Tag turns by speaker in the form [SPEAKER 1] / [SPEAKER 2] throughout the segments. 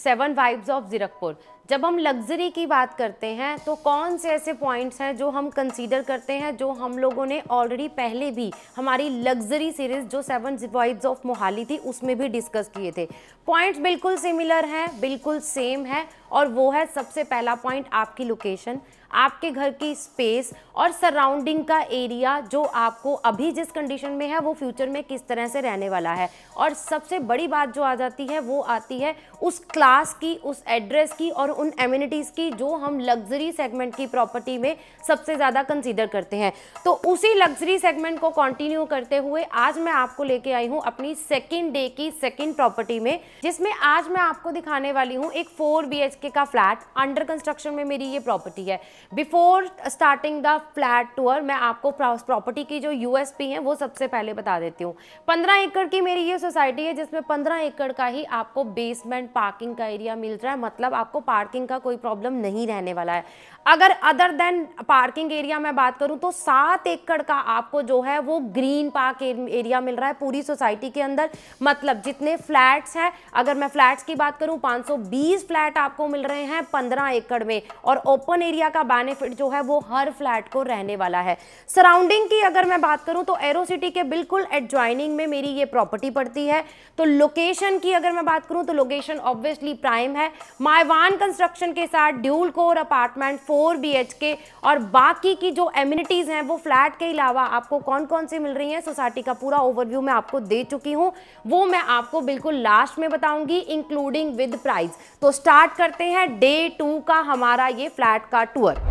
[SPEAKER 1] 7 vibes of Zirakpur. जब हम luxury की बात करते हैं तो कौन से ऐसे पॉइंट्स हैं जो हम कंसीडर करते हैं, जो हम लोगों ने ऑलरेडी पहले भी हमारी लग्जरी सीरीज जो 7 वाइब्स ऑफ मोहाली थी उसमें भी डिस्कस किए थे। पॉइंट्स बिल्कुल सिमिलर हैं, बिल्कुल सेम है, और वो है सबसे पहला पॉइंट आपकी लोकेशन, आपके घर की स्पेस और सराउंडिंग का एरिया, जो आपको अभी जिस कंडीशन में है वो फ्यूचर में किस तरह से रहने वाला है। और सबसे बड़ी बात जो आ जाती है वो आती है उस क्लास की, उस एड्रेस की और उन एमिनिटीज़ की जो हम लग्जरी सेगमेंट की प्रॉपर्टी में सबसे ज़्यादा कंसीडर करते हैं। तो उसी लग्जरी सेगमेंट को कंटिन्यू करते हुए आज मैं आपको लेके आई हूँ अपनी सेकेंड डे की सेकेंड प्रॉपर्टी में, जिसमें आज मैं आपको दिखाने वाली हूँ एक 4 BHK का फ्लैट। अंडर कंस्ट्रक्शन में मेरी ये प्रॉपर्टी है। Before starting the flat tour मैं आपको प्रॉपर्टी की जो यूएसपी है वो सबसे पहले बता देती हूँ। 15 एकड़ की मेरी ये सोसाइटी है जिसमें 15 एकड़ का ही आपको बेसमेंट पार्किंग का एरिया मिल रहा है, मतलब आपको पार्किंग का कोई प्रॉब्लम नहीं रहने वाला है। अगर अदर देन पार्किंग एरिया मैं बात करूं तो 7 एकड़ का आपको जो है वो ग्रीन पार्क एरिया मिल रहा है पूरी सोसाइटी के अंदर। मतलब जितने फ्लैट्स हैं, अगर मैं फ्लैट्स की बात करूं 520 फ्लैट आपको मिल रहे हैं 15 एकड़ में, और ओपन एरिया का बेनिफिट जो है वो हर फ्लैट को रहने वाला है। सराउंडिंग की अगर मैं बात करूं तो एरो सिटी के बिल्कुल एडजॉइनिंग में मेरी ये प्रॉपर्टी पड़ती है। तो लोकेशन की अगर मैं बात करूं तो लोकेशन ऑब्वियसली प्राइम है। मायवान कंस्ट्रक्शन के साथ ड्यूल कोर अपार्टमेंट 4 BHK, और बाकी की जो एमिनिटीज हैं वो फ्लैट के अलावा आपको कौन कौन सी मिल रही हैं, सोसाइटी का पूरा ओवरव्यू मैं आपको दे चुकी हूं। वो मैं आपको बिल्कुल लास्ट में बताऊंगी इंक्लूडिंग विद प्राइस। तो स्टार्ट करते हैं डे 2 का हमारा ये फ्लैट का टूर।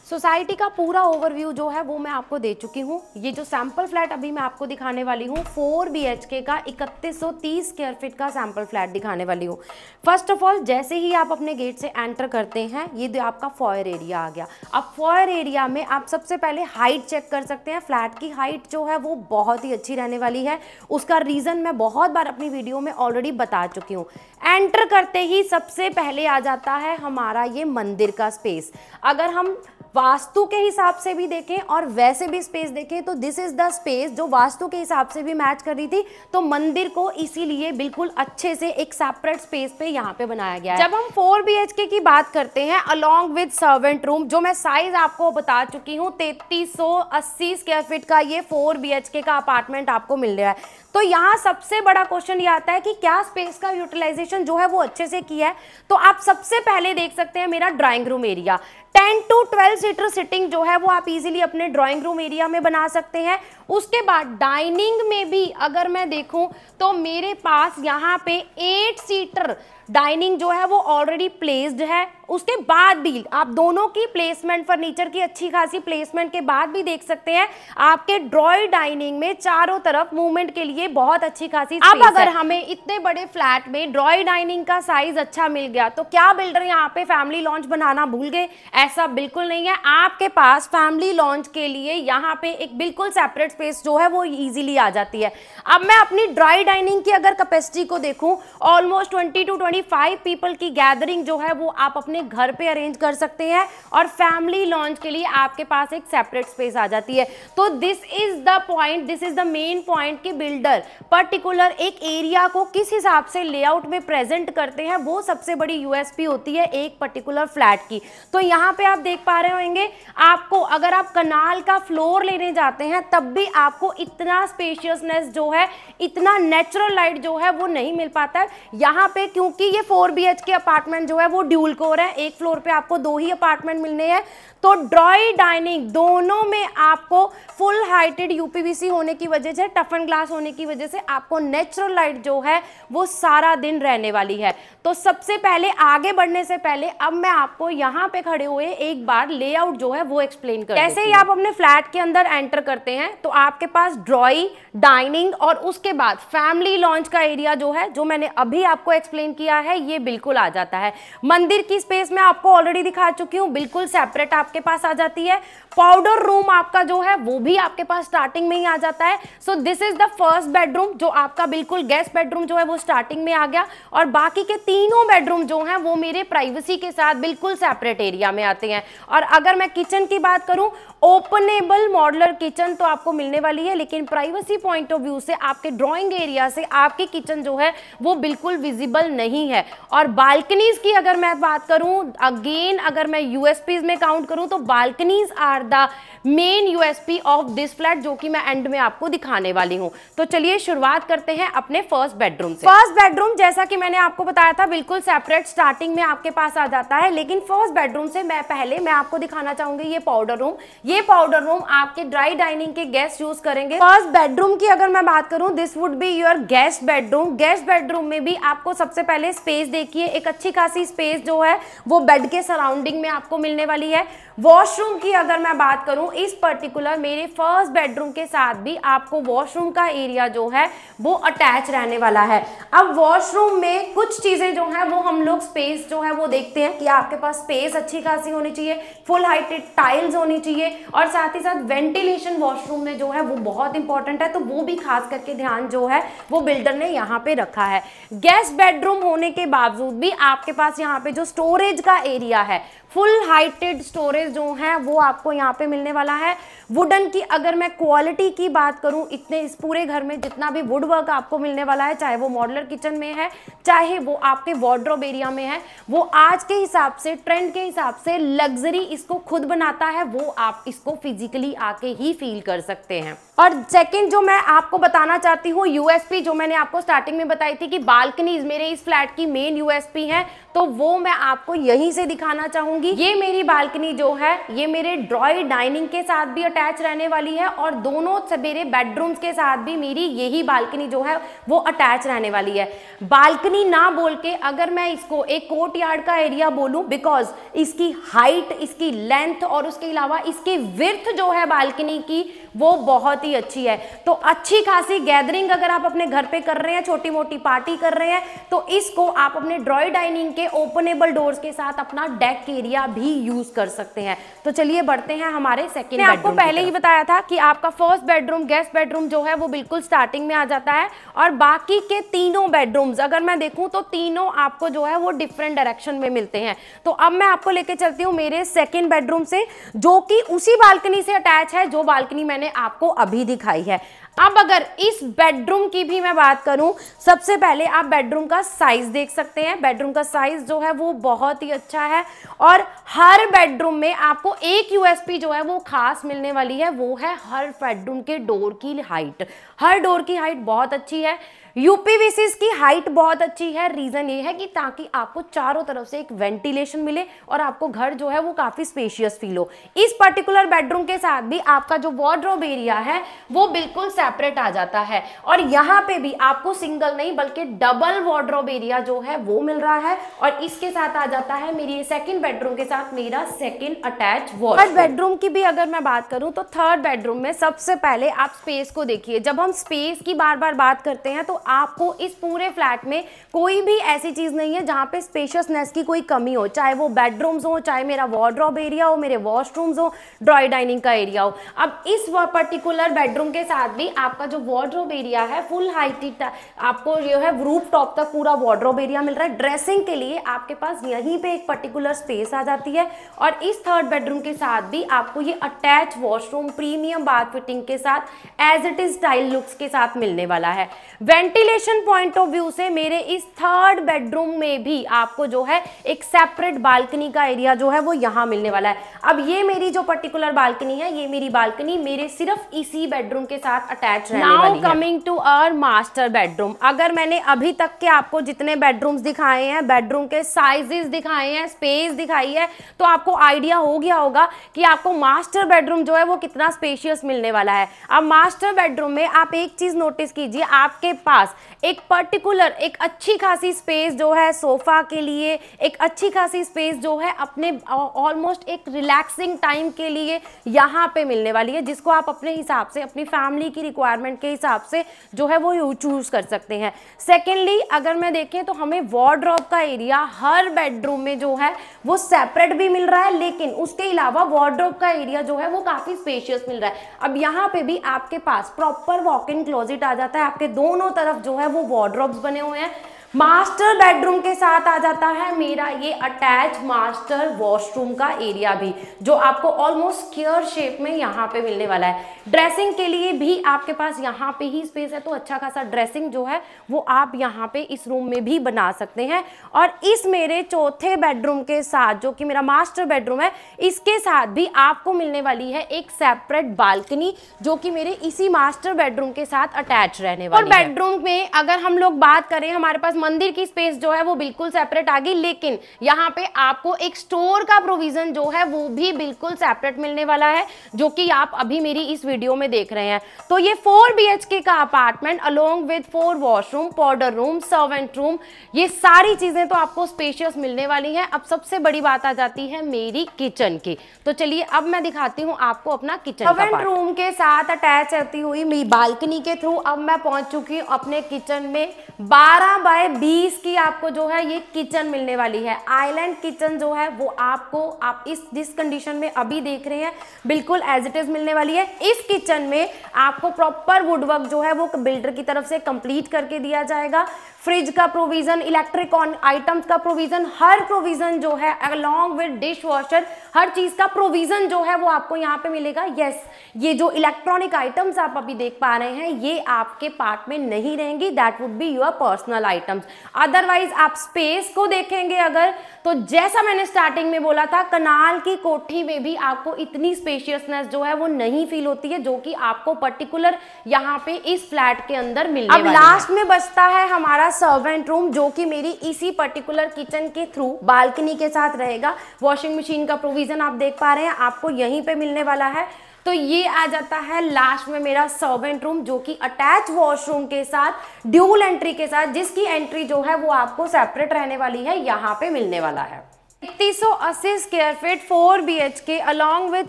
[SPEAKER 1] सोसाइटी का पूरा ओवरव्यू जो है वो मैं आपको दे चुकी हूँ। ये जो सैंपल फ्लैट अभी मैं आपको दिखाने वाली हूँ 4 BHK का 3130 स्क्वायर फीट का सैंपल फ्लैट दिखाने वाली हूँ। फर्स्ट ऑफ ऑल जैसे ही आप अपने गेट से एंटर करते हैं ये आपका फॉयर एरिया आ गया। अब फॉयर एरिया में आप सबसे पहले हाइट चेक कर सकते हैं। फ्लैट की हाइट जो है वो बहुत ही अच्छी रहने वाली है। उसका रीज़न मैं बहुत बार अपनी वीडियो में ऑलरेडी बता चुकी हूँ। एंटर करते ही सबसे पहले आ जाता है हमारा ये मंदिर का स्पेस। अगर हम वास्तु के हिसाब से भी देखें और वैसे भी स्पेस देखें तो दिस इज द स्पेस जो वास्तु के हिसाब से भी मैच कर रही थी। तो मंदिर को इसीलिए बिल्कुल अच्छे से एक सेपरेट स्पेस पे यहाँ पे बनाया गया है। जब हम 4 BHK की बात करते हैं अलोंग विद सर्वेंट रूम, जो मैं साइज आपको बता चुकी हूँ 3380 स्क्वायर फीट का ये 4 BHK का अपार्टमेंट आपको मिल रहा है। तो यहाँ सबसे बड़ा क्वेश्चन ये आता है कि क्या स्पेस का यूटिलाइजेशन जो है वो अच्छे से किया है। तो आप सबसे पहले देख सकते हैं मेरा drawing room area. 10 to 12 seater sitting जो है वो आप इजीली अपने ड्राइंग रूम एरिया में बना सकते हैं। उसके बाद डाइनिंग में भी अगर मैं देखूं तो मेरे पास यहाँ पे 8 सीटर डाइनिंग जो है वो ऑलरेडी प्लेस्ड है। उसके बाद भी आप दोनों की प्लेसमेंट, फर्नीचर की अच्छी खासी प्लेसमेंट के बाद भी देख सकते हैं आपके ड्रॉय डाइनिंग में चारों तरफ मूवमेंट के लिए बहुत अच्छी खासी स्पेस है। अब अगर हमें इतने बड़े फ्लैट में ड्रॉय डाइनिंग का साइज अच्छा मिल गया तो क्या बिल्डर यहाँ पे फैमिली लॉन्च बनाना भूल गए? ऐसा बिल्कुल नहीं है। आपके पास फैमिली लॉन्च के लिए यहाँ पे एक बिल्कुल सेपरेट स्पेस जो है वो इजीली आ जाती है। अब मैं अपनी ड्राई डाइनिंग की अगर कैपेसिटी को देखूं, ऑलमोस्ट 20 to 25 पीपल की गैदरिंग जो है वो आप अपने घर पे अरेंज कर सकते हैं, और फैमिली लॉन्च के लिए आपके पास एक सेपरेट स्पेस आ जाती है। तो this is the point, this is the main point कि बिल्डर पर्टिकुलर एक एरिया को किस हिसाब से लेआउट में प्रेजेंट करते हैं, वो सबसे बड़ी यूएसपी होती है एक पर्टिकुलर फ्लैट की। तो यहाँ पे आप देख पा रहे होंगे, आपको अगर आप कनाल का फ्लोर लेने जाते हैं तब भी आपको इतना स्पेशियसनेस जो है, इतना नेचुरल लाइट जो है वो नहीं मिल पाता है यहाँ पे, क्योंकि ये 4 BHK अपार्टमेंट जो है वो ड्यूल कोर है। एक फ्लोर पे आपको 2 ही अपार्टमेंट मिलने हैं। तो ड्रॉय डाइनिंग दोनों में आपको फुल हाइटेड यूपीवीसी होने की वजह से, टफन ग्लास होने की वजह से आपको नेचुरल लाइट जो है वो सारा दिन रहने वाली है। तो सबसे पहले आगे बढ़ने से पहले अब मैं आपको यहाँ पे खड़े हुए एक बार लेआउट जो है वो एक्सप्लेन कर जैसे ही आप अपने फ्लैट के अंदर एंटर करते हैं तो आपके पास ड्रॉई डाइनिंग और उसके बाद फैमिली लॉन्च का एरिया जो है, जो मैंने अभी आपको एक्सप्लेन किया है, ये बिल्कुल आ जाता है। मंदिर की स्पेस में आपको ऑलरेडी दिखा चुकी हूँ, बिल्कुल सेपरेट आपके पास आ जाती है। पाउडर रूम आपका जो है वो भी आपके पास स्टार्टिंग में ही आ जाता है। So this is the first bedroom, जो आपका बिल्कुल गेस्ट बेडरूम जो है वो स्टार्टिंग में आ गया, और बाकी के तीनों बेडरूम जो हैं वो मेरे प्राइवेसी के साथ बिल्कुल सेपरेट एरिया में आते हैं। और अगर मैं किचन की बात करूं, ओपनेबल मॉड्यूलर किचन तो आपको मिलने वाली है, लेकिन प्राइवेसी पॉइंट ऑफ व्यू से आपके ड्राइंग एरिया से आपकी किचन जो है वो बिल्कुल विजिबल नहीं है। और बालकनीज की अगर मैं बात करूं, अगेन अगर मैं यूएसपीज में काउंट करूं तो balconies are the main USP of this flat, जो कि मैं एंड में आपको दिखाने वाली हूं। तो चलिए शुरुआत करते हैं अपने फर्स्ट बेडरूम से। फर्स्ट बेडरूम जैसा कि मैंने आपको बताया था बिल्कुल सेपरेट स्टार्टिंग में आपके पास आ जाता है, लेकिन फर्स्ट बेडरूम से मैं आपको दिखाना चाहूंगी ये पाउडर रूम। ये पाउडर रूम आपके ड्राई डाइनिंग के गेस्ट यूज करेंगे। फर्स्ट बेडरूम की अगर मैं बात करूं, this would be your guest bedroom. Guest bedroom में भी आपको सबसे पहले स्पेस देखिए, एक अच्छी खासी स्पेस जो है वो बेड के सराउंडिंग में आपको मिलने वाली है। वॉशरूम की अगर मैं बात करूं, इस पर्टिकुलर मेरे फर्स्ट बेडरूम के साथ भी आपको वॉशरूम का एरिया जो है वो अटैच रहने वाला है। अब वॉशरूम में कुछ चीजें जो है वो हम लोग स्पेस जो है वो देखते हैं कि आपके पास स्पेस अच्छी खासी होनी चाहिए, फुल हाइटेड टाइल्स होनी चाहिए, और साथ ही साथ वेंटिलेशन वॉशरूम में जो है वो बहुत इंपॉर्टेंट है। तो वो भी खास करके ध्यान जो है वो बिल्डर ने यहाँ पे रखा है। गेस्ट बेडरूम होने के बावजूद भी आपके पास यहाँ पे जो स्टोरेज का एरिया है, फुल हाइटेड स्टोरेज जो है वो आपको यहाँ पे मिलने वाला है। वुडन की अगर मैं क्वालिटी की बात करूं, इतने इस पूरे घर में जितना भी वुड वर्क आपको मिलने वाला है, चाहे वो मॉड्यूलर किचन में है, चाहे वो आपके वार्डरोब एरिया में है, वो आज के हिसाब से, ट्रेंड के हिसाब से लग्जरी इसको खुद बनाता है। वो आप इसको फिजिकली आके ही फील कर सकते हैं। और सेकंड जो मैं आपको बताना चाहती हूँ यूएसपी, जो मैंने आपको स्टार्टिंग में बताई थी कि बालकनीज मेरे इस फ्लैट की मेन यूएसपी है, तो वो मैं आपको यहीं से दिखाना चाहूंगी। ये मेरी बालकनी जो है ये मेरे ड्रॉई डाइनिंग के साथ भी अटैच रहने वाली है, और दोनों मेरे बेडरूम्स के साथ भी मेरी यही बालकनी जो है वो अटैच रहने वाली है। बालकनी ना बोल के अगर मैं इसको एक कोर्ट यार्ड का एरिया बोलूं, बिकॉज इसकी हाइट, इसकी लेंथ और उसके अलावा इसकी विड्थ जो है बालकनी की वो बहुत ही अच्छी है। तो अच्छी खासी गैदरिंग अगर आप अपने घर पे कर रहे हैं, छोटी मोटी पार्टी कर रहे हैं, तो इसको आप अपने ड्रॉई डाइनिंग के ओपनेबल डोर्स के साथ अपना डेक एरिया भी यूज कर सकते हैं। तो चलिए बढ़ते हैं हमारे सेकंड बेडरूम। आपको पहले ही बताया था कि आपका फर्स्ट बेडरूम, गेस्ट बेडरूम जो है वो बिल्कुल स्टार्टिंग में आ जाता है, और बाकी के तीनों बेडरूम्स अगर मैं देखूं तो तीनों आपको जो है वो डिफरेंट डायरेक्शन में मिलते हैं। तो अब मैं आपको लेके चलती हूँ मेरे सेकंड बेडरूम से, जो कि उसी बालकनी से अटैच है जो बालकनी मैंने आपको अभी दिखाई है। अब अगर इस बेडरूम की भी मैं बात करूं, सबसे पहले आप बेडरूम का साइज देख सकते हैं। बेडरूम का साइज जो है वो बहुत ही अच्छा है, और हर बेडरूम में आपको एक यूएसपी जो है वो खास मिलने वाली है, वो है हर बेडरूम के डोर की हाइट। हर डोर की हाइट बहुत अच्छी है, यूपीवीसी की हाइट बहुत अच्छी है। रीजन ये है कि ताकि आपको चारों तरफ से एक वेंटिलेशन मिले और आपको घर जो है वो काफी स्पेशियस फील हो। इस पर्टिकुलर बेडरूम के साथ भी आपका जो वार्डरोब एरिया है वो बिल्कुल सेपरेट आ जाता है, और यहाँ पे भी आपको सिंगल नहीं बल्कि डबल वार्डरोब एरिया जो है वो मिल रहा है, और इसके साथ आ जाता है मेरी सेकंड बेडरूम के साथ मेरा second attach washroom. Third bedroom की भी अगर मैं बात करूं तो थर्ड बेडरूम में सबसे पहले आप स्पेस को देखिए। जब हम स्पेस की बार बार बात करते हैं तो आपको इस पूरे फ्लैट में कोई भी ऐसी चीज नहीं है जहां पे स्पेशियसनेस की कोई कमी हो, चाहे वो बेडरूम्स हो, चाहे मेरा वार्डरोब एरिया हो, मेरे वॉशरूम्स हो, ड्रॉई डाइनिंग का एरिया हो। अब इस पर्टिकुलर बेडरूम के साथ भी आपका जो वार्डरोब एरिया है फुल हाइटेड, आपको जो है रूफ टॉप तक पूरा वार्डरोब एरिया मिल रहा है। ड्रेसिंग के लिए आपके पास यहीं पे एक पर्टिकुलर स्पेस आ जाती है, और इस थर्ड बेडरूम के साथ भी आपको ये attach washroom premium bath fitting के साथ as it is style looks के साथ मिलने वाला है। वेंटिलेशन पॉइंट ऑफ व्यू से मेरे इस थर्ड बेडरूम में भी आपको जो है एक सेपरेट बालकनी का एरिया जो है वो यहाँ मिलने वाला है। अब ये मेरी जो पर्टिकुलर बालकनी है, ये मेरी बालकनी मेरे सिर्फ इसी बेडरूम के साथ अटैच रहने वाली है। Now coming to our master bedroom. अगर मैंने अभी तक के आपको जितने बेडरूम्स दिखाए हैं, बेडरूम के साइजेस दिखाए हैं, स्पेस दिखाई है, तो आपको आइडिया हो गया होगा कि आपको मास्टर बेडरूम जो है वो कितना स्पेशियस मिलने वाला है। अब मास्टर बेडरूम में आप एक चीज नोटिस कीजिए, आपके पास एक पर्टिकुलर एक अच्छी खासी स्पेस जो है सोफा के लिए, एक अच्छी खासी स्पेस जो है अपने ऑलमोस्ट एक रिलैक्सिंग टाइम के लिए यहाँ पे मिलने वाली है, जिसको आप अपने हिसाब से, अपनी फैमिली की रिक्वायरमेंट के हिसाब से जो है वो चूज कर सकते हैं। सेकेंडली अगर मैं देखें तो हमें वार्डरोब का एरिया हर बेडरूम में जो है वो सेपरेट भी मिल रहा है, लेकिन उसके अलावा वार्डरोब का एरिया जो है वो काफी स्पेशियस मिल रहा है। अब यहाँ पे भी आपके पास प्रॉपर वॉक इन क्लोजेट आ जाता है, आपके दोनों तरफ जो है वो वार्डरोब्स बने हुए हैं। मास्टर बेडरूम के साथ आ जाता है मेरा ये अटैच मास्टर वॉशरूम का एरिया भी, जो आपको ऑलमोस्ट स्क्वायर शेप में यहाँ पे मिलने वाला है। ड्रेसिंग के लिए भी आपके पास यहाँ पे ही स्पेस है, तो अच्छा खासा ड्रेसिंग जो है वो आप यहाँ पे इस रूम में भी बना सकते हैं। और इस मेरे चौथे बेडरूम के साथ, जो कि मेरा मास्टर बेडरूम है, इसके साथ भी आपको मिलने वाली है एक सेपरेट बालकनी, जो कि मेरे इसी मास्टर बेडरूम के साथ अटैच रहने वाली है। और बेडरूम में अगर हम लोग बात करें, हमारे पास मंदिर की स्पेस जो है वो बिल्कुल सेपरेट आ गई, लेकिन यहाँ पे आपको एक स्टोर का प्रोविजन जो है वो भी बिल्कुल सेपरेट मिलने वाला है, जो कि आप अभी मेरी इस वीडियो में देख रहे हैं। तो ये 4 BHK का apartment along with 4 washroom, powder room, servant room, ये सारी चीजें तो आपको स्पेशियस मिलने वाली हैं। अब सबसे बड़ी बात आ जाती है मेरी किचन की, तो चलिए अब मैं दिखाती हूँ आपको अपना किचन। सर्वेंट रूम के साथ अटैच रहती हुई मेरी बालकनी के थ्रू अब मैं पहुंच चुकी हूँ अपने किचन में। 12 बाय 20 की आपको जो है ये किचन मिलने वाली है। आइलैंड किचन जो है वो आपको आप जिस कंडीशन में अभी देख रहे हैं बिल्कुल एज इट इज मिलने वाली है। इस किचन में आपको प्रॉपर वुडवर्क जो है वो बिल्डर की तरफ से कंप्लीट करके दिया जाएगा। फ्रिज का प्रोविजन, इलेक्ट्रिक आइटम्स का प्रोविजन, हर प्रोविजन जो है अलॉन्ग विद डिश वॉशर, हर चीज का प्रोविजन जो है वो आपको यहाँ पे मिलेगा। यस, ये जो इलेक्ट्रॉनिक आइटम्स आप अभी देख पा रहे हैं ये आपके पार्ट में नहीं रहेंगी, that would be your personal items. Otherwise आप स्पेस को देखेंगे अगर, तो जैसा मैंने स्टार्टिंग में बोला था, कनाल की कोठी में भी आपको इतनी स्पेशियसनेस जो है वो नहीं फील होती है, जो कि आपको पर्टिकुलर यहाँ पे इस फ्लैट के अंदर मिलने वाली है। अब लास्ट में बचता है हमारा सर्वेंट रूम, जो कि मेरी इसी पर्टिकुलर किचन के थ्रू बालकनी के साथ रहेगा। वॉशिंग मशीन का प्रोविजन आप देख पा रहे हैं आपको यहीं पे मिलने वाला है। तो ये आ जाता है लास्ट में मेरा सर्वेंट रूम, जो कि अटैच वॉशरूम के साथ ड्यूल एंट्री के साथ, जिसकी एंट्री जो है वो आपको सेपरेट रहने वाली है, यहाँ पे मिलने वाला है। 3180 square feet 4 BHK along with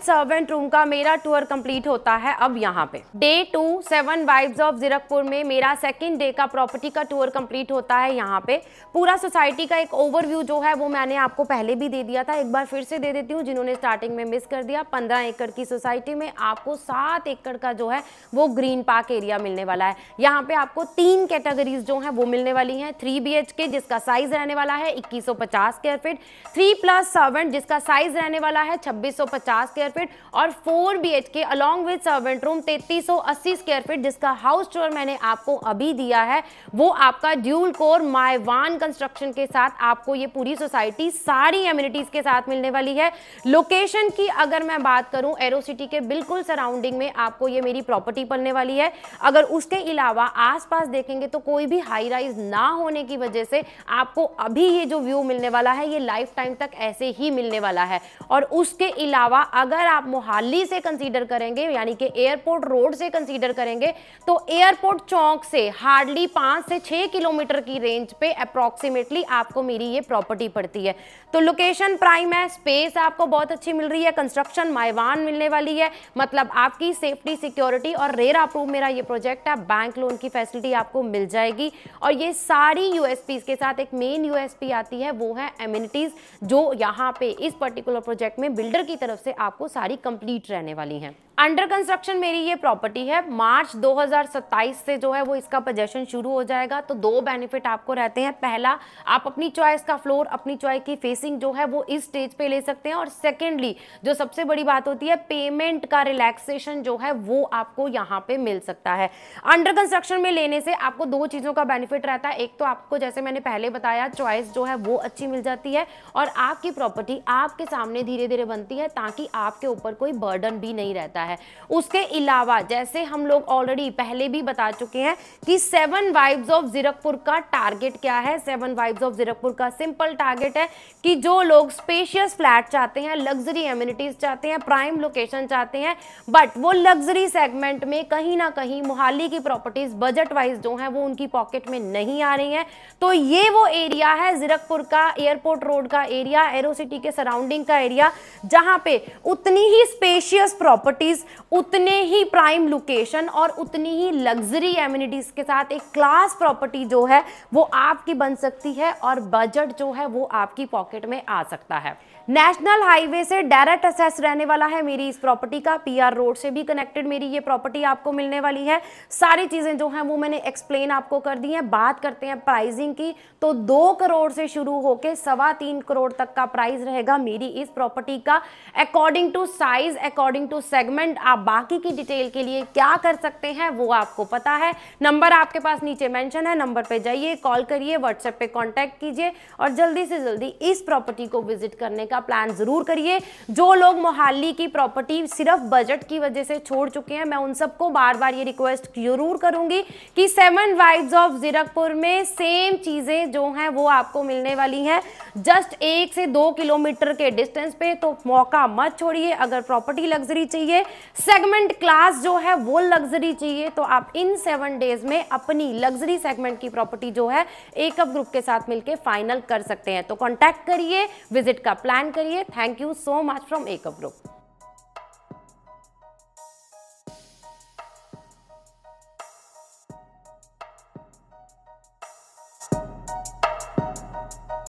[SPEAKER 1] servant room का मेरा टूर कंप्लीट होता है अब यहाँ पे। डे 2 7 वाइब्स ऑफ जीरकपुर में मेरा सेकंड डे का प्रॉपर्टी का टूर कंप्लीट होता है। यहाँ पे पूरा सोसाइटी का एक ओवरव्यू जो है वो मैंने आपको पहले भी दे दिया था, एक बार फिर से दे देती हूँ जिन्होंने स्टार्टिंग में मिस कर दिया। 15 एकड़ की सोसाइटी में आपको 7 एकड़ का जो है वो ग्रीन पार्क एरिया मिलने वाला है। यहाँ पे आपको 3 कैटेगरीज जो है वो मिलने वाली है। 3 BHK जिसका साइज रहने वाला है 2150 स्क्वायर फीट, 3+ सर्वेंट जिसका साइज रहने वाला है 2650 स्क्वायर फीट, और 4 BHK along with servant room 3380 square feet जिसका हाउस टूर मैंने आपको अभी दिया है। वो आपका ड्यूल कोर मायवान कंस्ट्रक्शन के साथ आपको ये पूरी सोसाइटी सारी एमिनिटीज के साथ मिलने वाली है। लोकेशन की अगर मैं बात करूं, एरो सिटी के बिल्कुल सराउंडिंग में आपको ये मेरी प्रॉपर्टी पड़ने वाली है। अगर उसके अलावा आसपास देखेंगे तो कोई भी हाई राइज ना होने की वजह से आपको अभी ये जो व्यू मिलने वाला है ये लाइफ टाइम तक ऐसे ही मिलने वाला है। और उसके अलावा अगर आप मोहाली से कंसीडर करेंगे, यानी कि एयरपोर्ट रोड से कंसीडर करेंगे, तो एयरपोर्ट चौक से हार्डली 5 से 6 किलोमीटर की रेंज पे अप्रोक्सीमेटली आपको मेरी ये प्रॉपर्टी पड़ती है। तो लोकेशन प्राइम है, स्पेस आपको बहुत अच्छी मिल रही है, कंस्ट्रक्शन मायवान मिलने वाली है, मतलब आपकी सेफ्टी सिक्योरिटी और रेरा अप्रूव मेरा ये प्रोजेक्ट है। बैंक लोन की फैसिलिटी आपको मिल जाएगी और ये सारी यूएसपीज के साथ एक मेन यूएसपी आती है, वो है एमिनिटीज, जो यहाँ पे इस पर्टिकुलर प्रोजेक्ट में बिल्डर की तरफ से आपको सारी कंप्लीट रहने वाली हैं। अंडर कंस्ट्रक्शन मेरी ये प्रॉपर्टी है। मार्च 2027 से जो है वो इसका पोजेशन शुरू हो जाएगा। तो 2 बेनिफिट आपको रहते हैं। पहला, आप अपनी चॉइस का फ्लोर, अपनी चॉइस की फेसिंग जो है वो इस स्टेज पे ले सकते हैं, और सेकेंडली जो सबसे बड़ी बात होती है, पेमेंट का रिलैक्सेशन जो है वो आपको यहाँ पे मिल सकता है। अंडर कंस्ट्रक्शन में लेने से आपको 2 चीज़ों का बेनिफिट रहता है। एक तो आपको, जैसे मैंने पहले बताया, चॉइस जो है वो अच्छी मिल जाती है और आपकी प्रॉपर्टी आपके सामने धीरे धीरे बनती है, ताकि आपके ऊपर कोई बर्डन भी नहीं रहता है। उसके अलावा जैसे हम लोग ऑलरेडी पहले भी बता चुके हैं कि 7 वाइब्स ऑफ जीरकपुर का टारगेट क्या है। 7 वाइब्स ऑफ जीरकपुर का सिंपल टारगेट है कि जो लोग स्पेशियस फ्लैट चाहते हैं, लग्जरी एमिनिटीज चाहते हैं, प्राइम लोकेशन चाहते हैं, बट वो लग्जरी सेगमेंट में कहीं ना कहीं मोहाली की प्रॉपर्टीज बजट वाइज जो है वो उनकी पॉकेट में नहीं आ रही हैं, तो ये वो एरिया है जीरकपुर का, एयरपोर्ट रोड का एरिया, एरो सिटी के सराउंडिंग का एरिया, जहां पे उतनी ही स्पेशियस प्रॉपर्टीज, उतने ही प्राइम लोकेशन और उतनी ही लग्जरी एमिनिटीज के साथ एक क्लास प्रॉपर्टी जो है वो आपकी बन सकती है और बजट जो है वो आपकी पॉकेट में आ सकता है। नेशनल हाईवे से डायरेक्ट एक्सेस रहने वाला है मेरी इस प्रॉपर्टी का, पीआर रोड से भी कनेक्टेड मेरी ये प्रॉपर्टी आपको मिलने वाली है। सारी चीजें जो हैं वो मैंने एक्सप्लेन आपको कर दी हैं। बात करते हैं प्राइसिंग की, तो 2 करोड़ से शुरू होके 3.25 करोड़ तक का प्राइस रहेगा मेरी इस प्रॉपर्टी का, according to size, according to segment. आप बाकी की डिटेल के लिए क्या कर सकते हैं वो आपको पता है, नंबर आपके पास नीचे मेंशन है, नंबर पे जाइए, कॉल करिए, व्हाट्सएप पे कांटेक्ट कीजिए और जल्दी से जल्दी इस प्रॉपर्टी को विजिट करने का प्लान जरूर करिए। जो लोग मोहाली की प्रॉपर्टी सिर्फ बजट की वजह से छोड़ चुके हैं, मैं उन सबको बार बार ये रिक्वेस्ट जरूर करूंगी कि 7 वाइब्स ऑफ जीरकपुर में सेम चीजें जो हैं वो आपको मिलने वाली हैं, जस्ट 1 से 2 किलोमीटर के डिस्टेंस पे। तो मौका मत छोड़िए। अगर प्रॉपर्टी लग्जरी चाहिए, सेगमेंट क्लास जो है वो लग्जरी चाहिए, तो आप इन 7 डेज में अपनी लग्जरी सेगमेंट की प्रॉपर्टी जो है एकअप ग्रुप के साथ मिलकर फाइनल कर सकते हैं। तो कांटेक्ट करिए, विजिट का प्लान करिए। Thank you so much from एकअप ग्रुप।